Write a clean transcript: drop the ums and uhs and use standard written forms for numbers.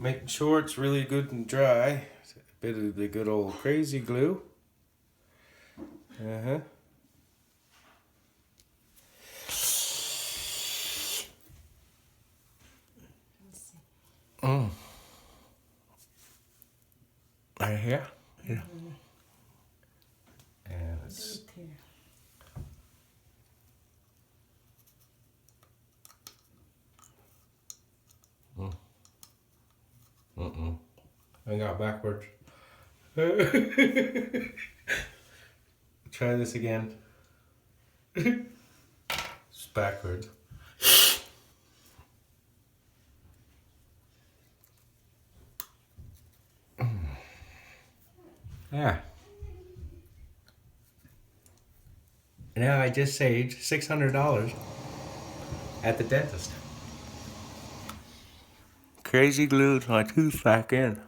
Making sure it's really good and dry. A bit of the good old crazy glue. Uh-huh. Mm. Right here? Yeah. And it's... I got backwards. Try this again. It's backwards. Yeah. Now I just saved $600 at the dentist. Crazy glued my tooth back in.